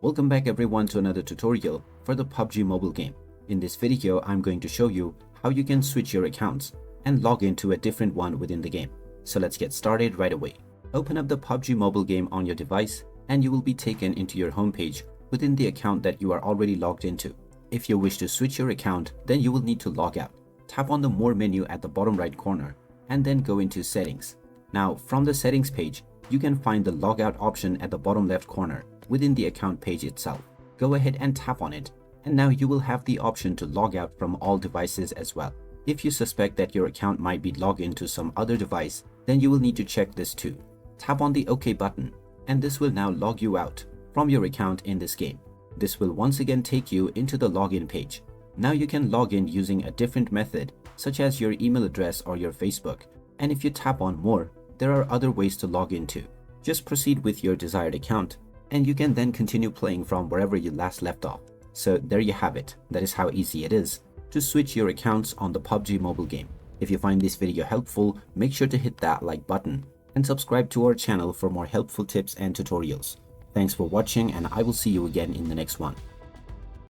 Welcome back everyone to another tutorial for the PUBG mobile game. In this video, I'm going to show you how you can switch your accounts and log into a different one within the game. So let's get started right away. Open up the PUBG mobile game on your device and you will be taken into your homepage within the account that you are already logged into. If you wish to switch your account, then you will need to log out. Tap on the More menu at the bottom right corner and then go into Settings. Now from the settings page, you can find the Logout option at the bottom left corner within the account page itself. Go ahead and tap on it, and now you will have the option to log out from all devices as well. If you suspect that your account might be logged into some other device, then you will need to check this too. Tap on the OK button, and this will now log you out from your account in this game. This will once again take you into the login page. Now you can log in using a different method, such as your email address or your Facebook. And if you tap on More, there are other ways to log into. Just proceed with your desired account, and you can then continue playing from wherever you last left off. So there you have it. That is how easy it is to switch your accounts on the PUBG mobile game. If you find this video helpful, make sure to hit that like button and subscribe to our channel for more helpful tips and tutorials. Thanks for watching, and I will see you again in the next one.